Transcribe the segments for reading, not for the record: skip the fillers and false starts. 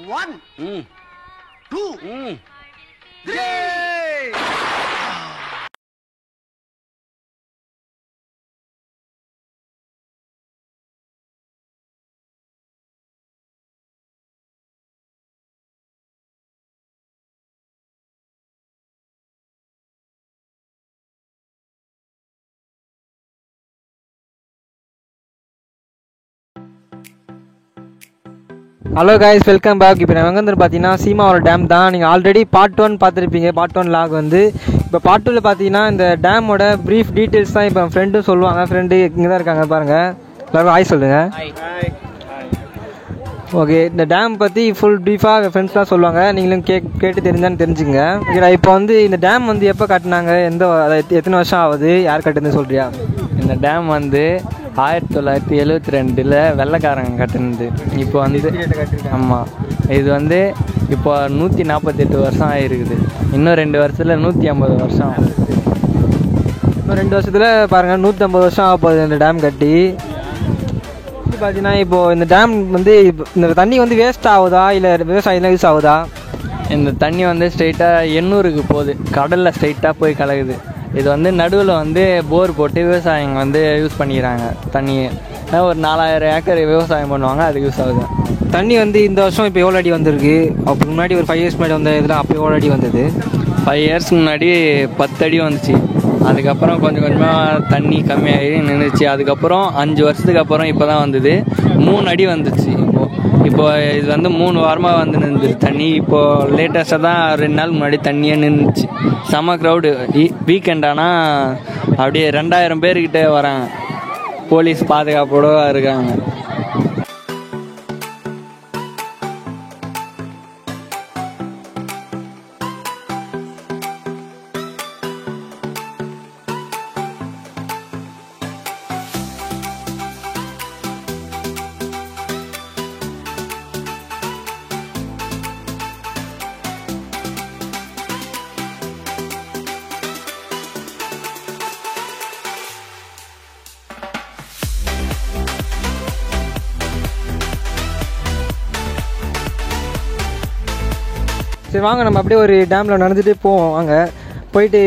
1 2 3 hello guys, welcome back. இப்போ நாங்கள் வந்து பார்த்தீங்கன்னா சீமாவோட டேம் தான். நீங்கள் ஆல்ரெடி பார்ட் 1 பார்த்துருப்பீங்க. பார்ட் 1 லாக் வந்து இப்போ பார்ட் 2ல் பார்த்தீங்கன்னா இந்த டேமோட ப்ரீஃப் டீட்டெயில்ஸ் தான் இப்போ ஃப்ரெண்டும் சொல்லுவாங்க. ஃப்ரெண்டு இங்கே தான் இருக்காங்க பாருங்கள். எல்லாரும் ஹாய் சொல்லுங்கள். ஓகே, இந்த டேம் பற்றி ஃபுல் ப்ரீஃபாக ஃப்ரெண்ட்ஸ் தான் சொல்லுவாங்க. நீங்களும் கேட்டு தெரிஞ்சான்னு தெரிஞ்சுங்க. ஓகேடா, இப்போ வந்து இந்த டேம் வந்து எப்போ கட்டினாங்க, எத்தனை வருஷம் ஆகுது, யார் கட்டுன்னு சொல்கிறியா? இந்த டேம் வந்து 1972 வெள்ளைக்காரங்க கட்டினது. இப்போ வந்து ஆமாம், இது வந்து இப்போ 148 வருஷம் ஆகிருக்குது. இன்னும் 2 வருஷத்தில் 150 வருஷம் ஆகும். இன்னும் 2 வருஷத்தில் பாருங்கள் 150 வருஷம் ஆக போகுது இந்த டேம் கட்டி. பார்த்தீங்கன்னா இப்போது இந்த டேம் வந்து இந்த தண்ணி வந்து வேஸ்ட் ஆகுதா இல்லை விவசாயம்லாம் யூஸ் ஆகுதா? இந்த தண்ணி வந்து ஸ்ட்ரெயிட்டாக எண்ணூருக்கு போகுது, கடலில் ஸ்ட்ரெயிட்டாக போய் கலகுது. இது வந்து நடுவில் வந்து போர் போட்டு விவசாயிங்க வந்து யூஸ் பண்ணிக்கிறாங்க தண்ணியை. ஒரு 4000 ஏக்கர் விவசாயம் பண்ணுவாங்க, அதுக்கு யூஸ் ஆகுது. தண்ணி வந்து இந்த வருஷம் இப்போ எவ்வளோ அடி வந்திருக்கு? அப்போ முன்னாடி ஒரு 5 இயர்ஸ் முன்னாடி வந்த இதில் அப்போ எவ்வளோ அடி வந்தது? 5 இயர்ஸ் முன்னாடி 10 அடி வந்துச்சு. அதுக்கப்புறம் கொஞ்சம் கொஞ்சமாக தண்ணி கம்மியாகி நின்றுச்சு. அதுக்கப்புறம் 5 வருஷத்துக்கு அப்புறம் இப்போ தான் வந்தது 3 அடி வந்துச்சு. இப்போ இது வந்து 3 வாரமாக வந்து நின்றுச்சு தண்ணி. இப்போது லேட்டஸ்ட்டாக தான் 2 நாள் முன்னாடி தண்ணியே நின்றுச்சு. செம்ம க்ரௌடு. வீக்கெண்ட் ஆனால் அப்படியே 2000 பேர்கிட்ட வராங்க. போலீஸ் பாதுகாப்போடு இருக்காங்க. சரி வாங்க, நம்ம அப்படியே ஒரு டேமில் நடந்துகிட்டே போவோம். வாங்க போயிட்டு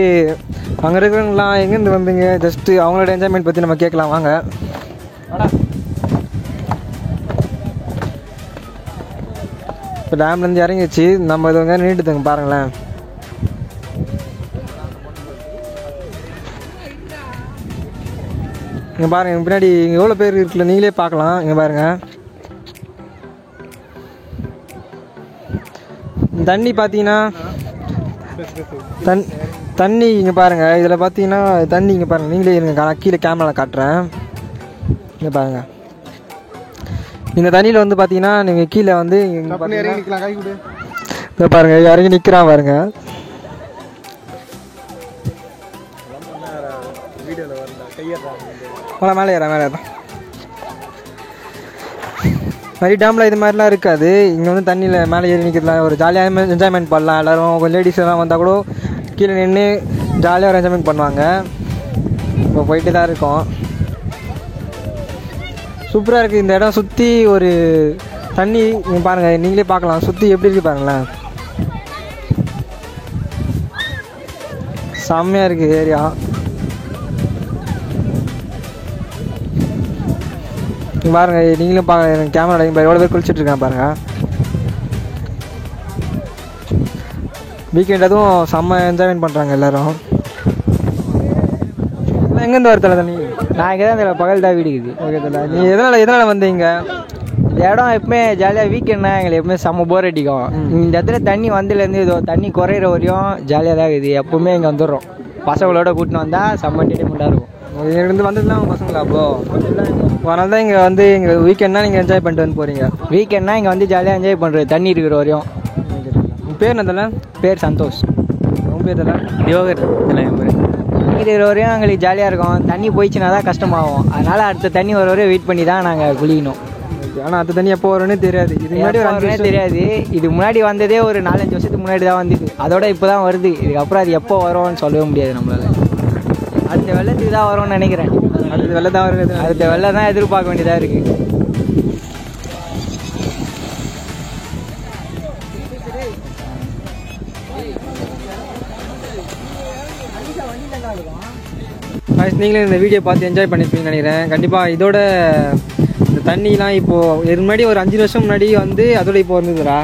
அங்கே இருக்கிறவங்களாம் எங்கேருந்து வந்தீங்க, ஜஸ்ட்டு அவங்களோட என்ஜாய்மெண்ட் பற்றி நம்ம கேட்கலாம். வாங்க. இப்போ டேம்லேருந்து இறங்கிச்சு. நம்ம இது வந்து நின்றுட்டுங்க பாருங்களேன். இங்கே பாருங்கள், எங்கள் பின்னாடி இங்கே எவ்வளோ பேர் இருக்குல்ல, நீங்களே பார்க்கலாம். இங்கே பாருங்கள், தண்ணி பார்த்தீங்கன்னா தண்ணி இங்கே பாருங்கள். இதில் பார்த்தீங்கன்னா தண்ணி இங்கே பாருங்கள், நீங்களே இருங்க, கீழே கேமரா காட்டுறேன். இங்கே பாருங்கள், இந்த தண்ணியில் வந்து பார்த்தீங்கன்னா நீங்கள் கீழே வந்து இங்கே பாருங்கள், இறங்கி நிற்கிறான் பாருங்க. மேலே ஏறா மேலே ஏறா. நிறைய டேமில் இது மாதிரிலாம் இருக்காது. இங்கே வந்து தண்ணியில் மேலே ஏறி நிற்கிறதுலாம் ஒரு ஜாலியாக என்ஜாய்மெண்ட் பண்ணலாம். எல்லோரும் கொஞ்சம் லேடிஸ் எல்லாம் வந்தால் கூட கீழே நின்று ஜாலியாக ஒரு என்ஜாய்மெண்ட் பண்ணுவாங்க. இப்போ போயிட்டு தான் இருக்கோம். சூப்பராக இருக்குது இந்த இடம். சுற்றி ஒரு தண்ணி நீங்கள் பாருங்கள், நீங்களே பார்க்கலாம். சுற்றி எப்படி இருக்குது பாருங்களேன், செம்மையாக இருக்குது ஏரியா. பாருங்க, நீங்களும் பாருங்க, கேமரா எவ்வளோ பேர் குளிச்சுட்டு இருக்காங்க பாருங்க. வீக்கெண்ட் அதுவும் செம்ம என்ஜாய்மெண்ட் பண்ணுறாங்க எல்லோரும். எங்கேருந்து வரல தண்ணி? நான் இங்கே தான் இதில் பகல் தான் வீடு இருக்குது. ஓகே தல, நீ எதனால் வந்தீங்க? இந்த இடம் எப்பவுமே ஜாலியாக வீக்கெண்ட்னா எங்களுக்கு எப்பவுமே செம்ம போர் அடிக்கும். இந்த இடத்துல தண்ணி வந்ததுலேருந்து இதோ தண்ணி குறையிற வரையும் ஜாலியாக தான் இருக்குது. எப்பவுமே இங்கே வந்துடுறோம். பசங்களோட கூட்டின்னு வந்தால் செம்ம என்டர்டைன்மெண்ட்டாக இருக்கும். இங்கேருந்து வந்ததுலாம் உங்கள் பசங்களா? அப்போ அதனால தான் இங்கே வந்து எங்கள் வீக்கெண்ட்னா நீங்கள் என்ஜாய் பண்ணிட்டு வந்து போகிறீங்க. வீக்கெண்ட்னா இங்கே வந்து ஜாலியாக என்ஜாய் பண்ணுறது தண்ணி இருக்கிற வரையும். உங்கள் பேர் என்னதில்ல? பேர் சந்தோஷ். உங்கள் பேர் தல? யோகர். என் பேர் தண்ணி இருக்கிற வரையும் எங்களுக்கு ஜாலியாக இருக்கும். தண்ணி போயிடுச்சுன்னா தான் கஷ்டமாகும். அதனால் அடுத்த தண்ணி வர வரையும் வெயிட் பண்ணி தான் நாங்கள் குளிக்கணும். ஆனால் அடுத்த தண்ணி எப்போ வரும்னு தெரியாது. இது முன்னாடி வரனே தெரியாது. இது முன்னாடி வந்ததே ஒரு 4-5 வருஷத்துக்கு முன்னாடி தான் வந்தது. அதோட இப்போ தான் வருது. இதுக்கப்புறம் அது எப்போ வரும்னு சொல்லவே முடியாது நம்மளால். அடுத்த வெள்ளத்துக்கு தான் வரும்னு நினைக்கிறேன். அடுத்த வெள்ளம் தான் வருது. அடுத்த வெள்ளம் தான் எதிர்பார்க்க வேண்டியதாக இருக்குது. நீங்களும் இந்த வீடியோ பார்த்து என்ஜாய் பண்ணியிருப்பீங்கன்னு நினைக்கிறேன். கண்டிப்பாக இதோட இந்த தண்ணிலாம் இப்போது இதுக்கு முன்னாடி ஒரு 5 வருஷம் முன்னாடி வந்து அதோட இப்போ வந்துதுடா.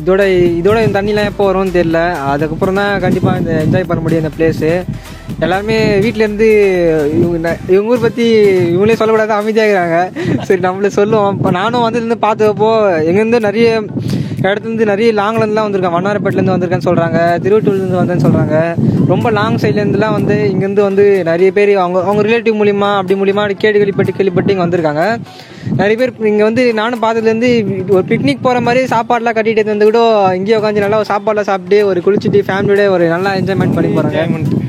இதோட இந்த தண்ணிலாம் எப்போ வரும்னு தெரியல. அதுக்கப்புறம் தான் கண்டிப்பாக இந்த என்ஜாய் பண்ண முடியும் இந்த பிளேஸு. எல்லாருமே வீட்டிலேருந்து இவங்க ஊர் பற்றி இவங்களே சொல்லக்கூடாது, அமைதியாகிறாங்க. சரி நம்மளே சொல்லுவோம். இப்போ நானும் வந்து பார்த்தப்போ எங்கேருந்து நிறைய இடத்துலேருந்து நிறைய லாங்லேருந்துலாம் வந்திருக்கேன். வண்ணாரப்பேட்டிலேருந்து வந்திருக்கேன்னு சொல்கிறாங்க, திருவட்டூர்லேருந்து வந்தேன்னு சொல்கிறாங்க. ரொம்ப லாங் சைட்லேருந்துலாம் வந்து இங்கேருந்து வந்து நிறைய பேர் அவங்க ரிலேட்டிவ் மூலிமா அப்படி மூலிமா கேள்விப்பட்டு இங்கே வந்திருக்காங்க. நிறைய பேர் இங்கே வந்து நானும் பார்த்ததுலேருந்து ஒரு பிக்னிக் போகிற மாதிரி சாப்பாடெலாம் கட்டிகிட்டு வந்து கூட இங்கேயே உட்காந்து நல்லா சாப்பாடெலாம் சாப்பிட்டு ஒரு குளிச்சுட்டு ஃபேமிலியோட ஒரு நல்லா என்ஜாய்மெண்ட் பண்ணி போகிறாங்க.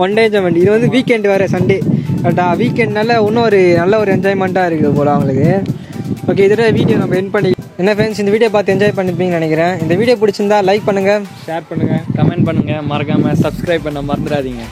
One day enjoyment. இது வந்து வீக்கெண்ட் வேறு, சண்டே கரெக்டா. வீக்கெண்ட்னால இன்னும் ஒரு நல்ல ஒரு என்ஜாய்மெண்ட்டாக இருக்குது போல் அவங்களுக்கு. ஓகே, இதோட வீடியோ நம்ம எண்ட் பண்ணி என்ன ஃப்ரெண்ட்ஸ், இந்த வீடியோ பார்த்து என்ஜாய் பண்ணிப்பீங்கன்னு நினைக்கிறேன். இந்த வீடியோ பிடிச்சிருந்தா லைக் பண்ணுங்கள், ஷேர் பண்ணுங்கள், கமெண்ட் பண்ணுங்கள், மறக்காமல் சப்ஸ்கிரைப் பண்ண மறந்துடாதீங்க.